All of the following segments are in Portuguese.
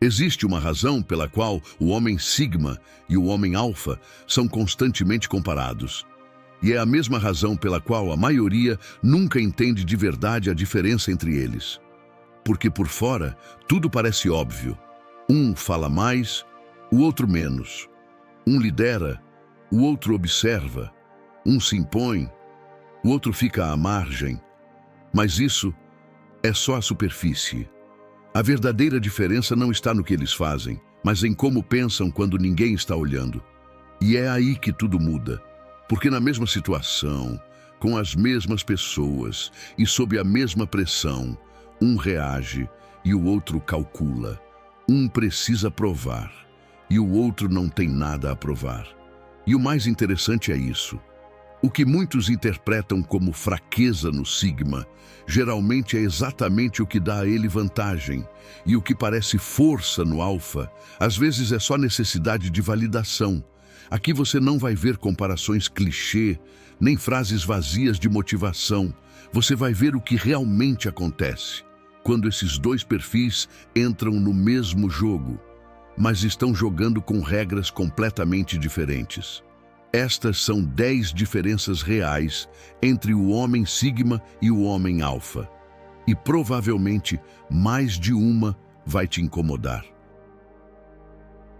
Existe uma razão pela qual o homem sigma e o homem alfa são constantemente comparados. E é a mesma razão pela qual a maioria nunca entende de verdade a diferença entre eles. Porque por fora, tudo parece óbvio. Um fala mais, o outro menos. Um lidera, o outro observa. Um se impõe, o outro fica à margem. Mas isso é só a superfície. A verdadeira diferença não está no que eles fazem, mas em como pensam quando ninguém está olhando. E é aí que tudo muda. Porque na mesma situação, com as mesmas pessoas e sob a mesma pressão, um reage e o outro calcula. Um precisa provar e o outro não tem nada a provar. E o mais interessante é isso. O que muitos interpretam como fraqueza no sigma, geralmente é exatamente o que dá a ele vantagem. E o que parece força no alfa, às vezes é só necessidade de validação. Aqui você não vai ver comparações clichê, nem frases vazias de motivação. Você vai ver o que realmente acontece quando esses dois perfis entram no mesmo jogo, mas estão jogando com regras completamente diferentes. Estas são 10 diferenças reais entre o homem sigma e o homem alfa. E provavelmente mais de uma vai te incomodar.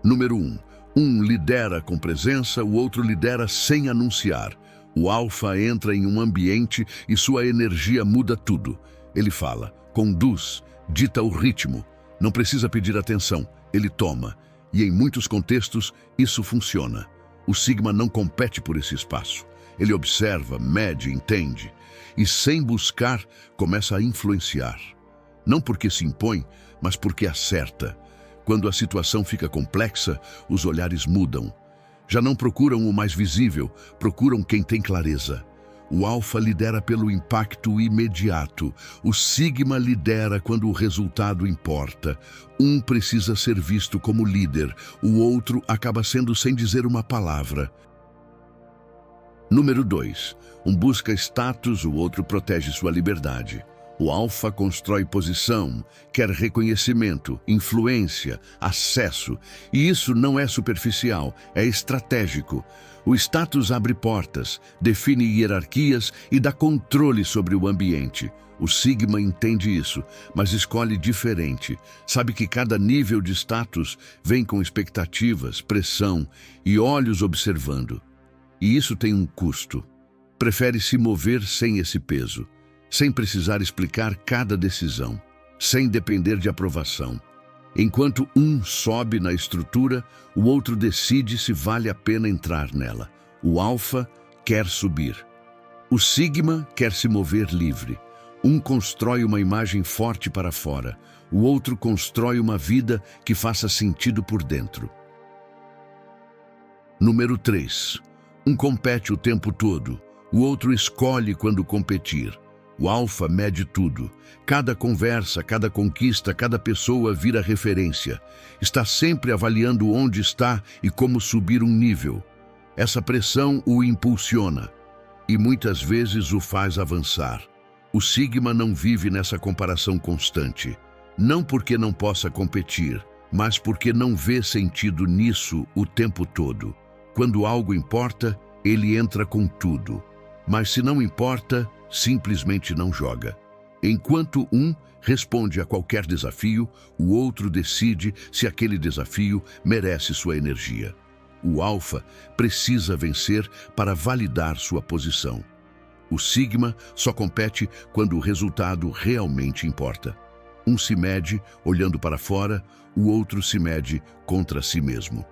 Número 1. Um lidera com presença, o outro lidera sem anunciar. O alfa entra em um ambiente e sua energia muda tudo. Ele fala, conduz, dita o ritmo. Não precisa pedir atenção, ele toma. E em muitos contextos, isso funciona. O sigma não compete por esse espaço. Ele observa, mede, entende. E sem buscar, começa a influenciar. Não porque se impõe, mas porque acerta. Quando a situação fica complexa, os olhares mudam. Já não procuram o mais visível, procuram quem tem clareza. O alfa lidera pelo impacto imediato. O sigma lidera quando o resultado importa. Um precisa ser visto como líder, o outro acaba sendo sem dizer uma palavra. Número 2. Um busca status, o outro protege sua liberdade. O alfa constrói posição, quer reconhecimento, influência, acesso. E isso não é superficial, é estratégico. O status abre portas, define hierarquias e dá controle sobre o ambiente. O sigma entende isso, mas escolhe diferente. Sabe que cada nível de status vem com expectativas, pressão e olhos observando. E isso tem um custo. Prefere se mover sem esse peso, sem precisar explicar cada decisão, sem depender de aprovação. Enquanto um sobe na estrutura, o outro decide se vale a pena entrar nela. O alfa quer subir. O sigma quer se mover livre. Um constrói uma imagem forte para fora, o outro constrói uma vida que faça sentido por dentro. Número 3. Um compete o tempo todo, o outro escolhe quando competir. O alfa mede tudo. Cada conversa, cada conquista, cada pessoa vira referência. Está sempre avaliando onde está e como subir um nível. Essa pressão o impulsiona e muitas vezes o faz avançar. O sigma não vive nessa comparação constante. Não porque não possa competir, mas porque não vê sentido nisso o tempo todo. Quando algo importa, ele entra com tudo. Mas se não importa, simplesmente não joga. Enquanto um responde a qualquer desafio, o outro decide se aquele desafio merece sua energia. O alfa precisa vencer para validar sua posição. O sigma só compete quando o resultado realmente importa. Um se mede olhando para fora, o outro se mede contra si mesmo.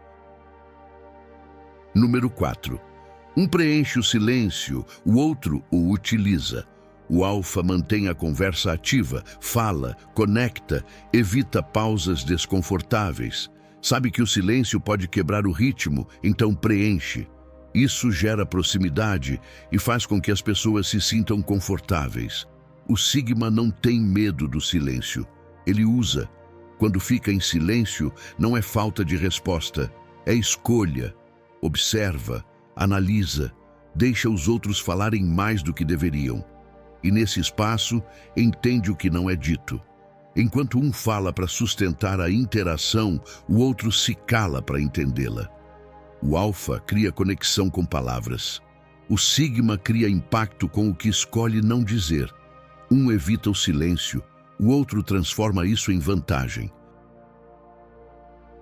Número 4. Um preenche o silêncio, o outro o utiliza. O alfa mantém a conversa ativa, fala, conecta, evita pausas desconfortáveis. Sabe que o silêncio pode quebrar o ritmo, então preenche. Isso gera proximidade e faz com que as pessoas se sintam confortáveis. O sigma não tem medo do silêncio. Ele usa. Quando fica em silêncio, não é falta de resposta, é escolha. Observa, analisa, deixa os outros falarem mais do que deveriam. E nesse espaço, entende o que não é dito. Enquanto um fala para sustentar a interação, o outro se cala para entendê-la. O alfa cria conexão com palavras. O sigma cria impacto com o que escolhe não dizer. Um evita o silêncio, o outro transforma isso em vantagem.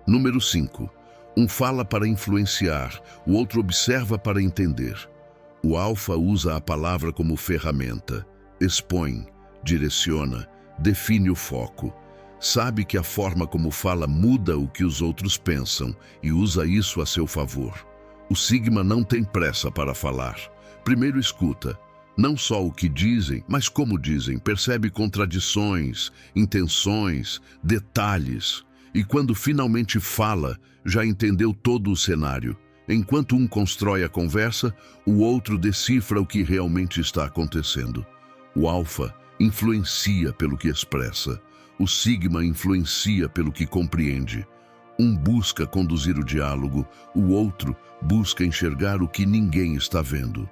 Número 5. Um fala para influenciar, o outro observa para entender. O alfa usa a palavra como ferramenta. Expõe, direciona, define o foco. Sabe que a forma como fala muda o que os outros pensam e usa isso a seu favor. O sigma não tem pressa para falar. Primeiro escuta, não só o que dizem, mas como dizem, percebe contradições, intenções, detalhes. E quando finalmente fala, já entendeu todo o cenário. Enquanto um constrói a conversa, o outro decifra o que realmente está acontecendo. O alfa influencia pelo que expressa. O sigma influencia pelo que compreende. Um busca conduzir o diálogo, o outro busca enxergar o que ninguém está vendo.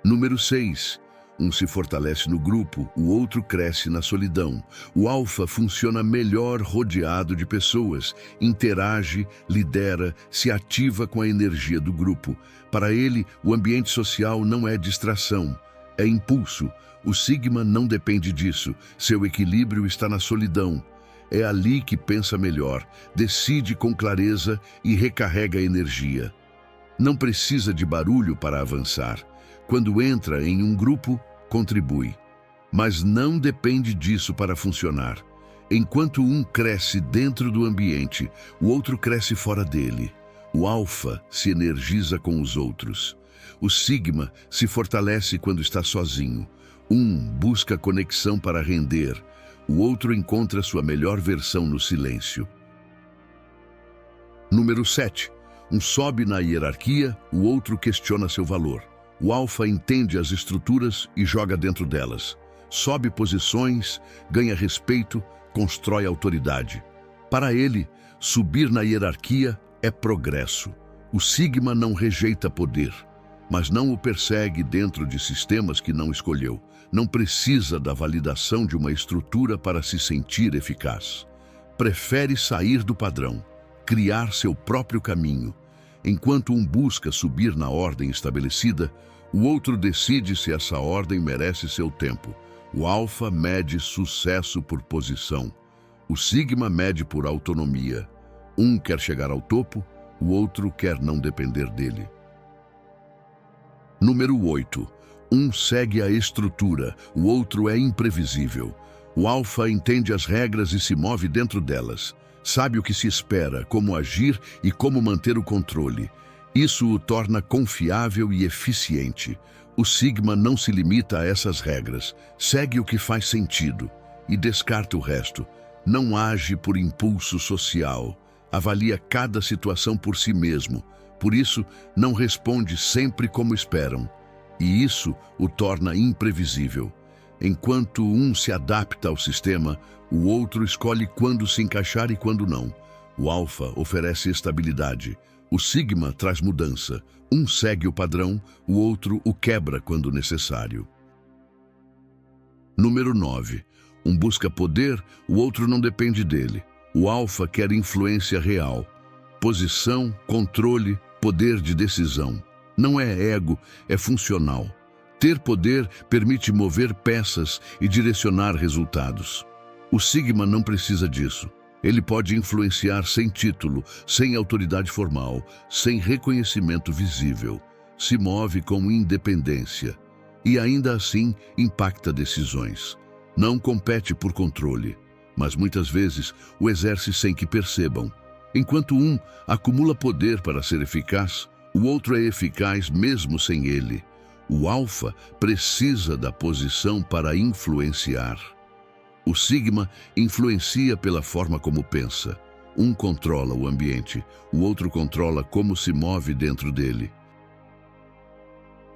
Número 6. Um se fortalece no grupo, o outro cresce na solidão. O alfa funciona melhor rodeado de pessoas, interage, lidera, se ativa com a energia do grupo. Para ele, o ambiente social não é distração, é impulso. O sigma não depende disso, seu equilíbrio está na solidão. É ali que pensa melhor, decide com clareza e recarrega a energia. Não precisa de barulho para avançar. Quando entra em um grupo, contribui. Mas não depende disso para funcionar. Enquanto um cresce dentro do ambiente, o outro cresce fora dele. O alfa se energiza com os outros. O sigma se fortalece quando está sozinho. Um busca conexão para render. O outro encontra sua melhor versão no silêncio. Número 7. Um sobe na hierarquia, o outro questiona seu valor. O alfa entende as estruturas e joga dentro delas. Sobe posições, ganha respeito, constrói autoridade. Para ele, subir na hierarquia é progresso. O sigma não rejeita poder, mas não o persegue dentro de sistemas que não escolheu. Não precisa da validação de uma estrutura para se sentir eficaz. Prefere sair do padrão, criar seu próprio caminho. Enquanto um busca subir na ordem estabelecida, o outro decide se essa ordem merece seu tempo. O alfa mede sucesso por posição. O sigma mede por autonomia. Um quer chegar ao topo, o outro quer não depender dele. Número 8. Um segue a estrutura, o outro é imprevisível. O alfa entende as regras e se move dentro delas. Sabe o que se espera, como agir e como manter o controle. Isso o torna confiável e eficiente. O sigma não se limita a essas regras, segue o que faz sentido e descarta o resto. Não age por impulso social, avalia cada situação por si mesmo. Por isso, não responde sempre como esperam. E isso o torna imprevisível. Enquanto um se adapta ao sistema, o outro escolhe quando se encaixar e quando não. O alfa oferece estabilidade. O sigma traz mudança. Um segue o padrão, o outro o quebra quando necessário. Número 9. Um busca poder, o outro não depende dele. O alfa quer influência real. Posição, controle, poder de decisão. Não é ego, é funcional. Ter poder permite mover peças e direcionar resultados. O sigma não precisa disso. Ele pode influenciar sem título, sem autoridade formal, sem reconhecimento visível. Se move com independência e ainda assim impacta decisões. Não compete por controle, mas muitas vezes o exerce sem que percebam. Enquanto um acumula poder para ser eficaz, o outro é eficaz mesmo sem ele. O alfa precisa da posição para influenciar. O sigma influencia pela forma como pensa. Um controla o ambiente, o outro controla como se move dentro dele.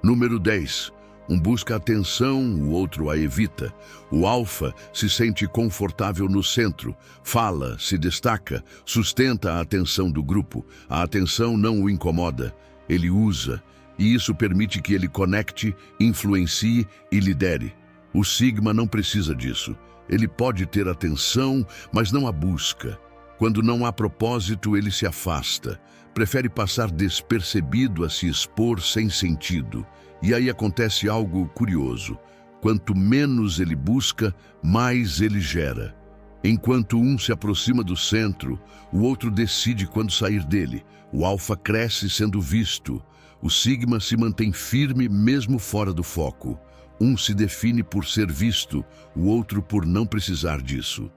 Número 10. Um busca atenção, o outro a evita. O alfa se sente confortável no centro, fala, se destaca, sustenta a atenção do grupo. A atenção não o incomoda, ele usa, e isso permite que ele conecte, influencie e lidere. O sigma não precisa disso. Ele pode ter atenção, mas não a busca. Quando não há propósito, ele se afasta. Prefere passar despercebido a se expor sem sentido. E aí acontece algo curioso. Quanto menos ele busca, mais ele gera. Enquanto um se aproxima do centro, o outro decide quando sair dele. O alfa cresce sendo visto. O sigma se mantém firme mesmo fora do foco. Um se define por ser visto, o outro por não precisar disso.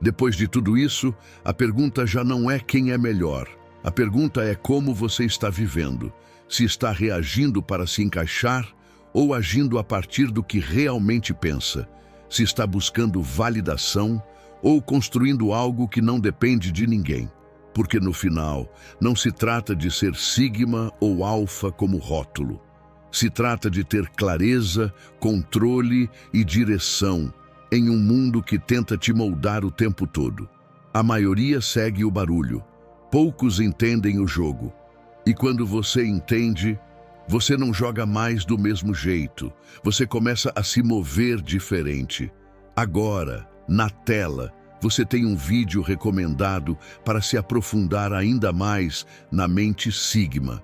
Depois de tudo isso, a pergunta já não é quem é melhor. A pergunta é como você está vivendo. Se está reagindo para se encaixar ou agindo a partir do que realmente pensa. Se está buscando validação ou construindo algo que não depende de ninguém. Porque no final, não se trata de ser sigma ou alfa como rótulo. Se trata de ter clareza, controle e direção em um mundo que tenta te moldar o tempo todo. A maioria segue o barulho. Poucos entendem o jogo. E quando você entende, você não joga mais do mesmo jeito. Você começa a se mover diferente. Agora, na tela, você tem um vídeo recomendado para se aprofundar ainda mais na mente sigma.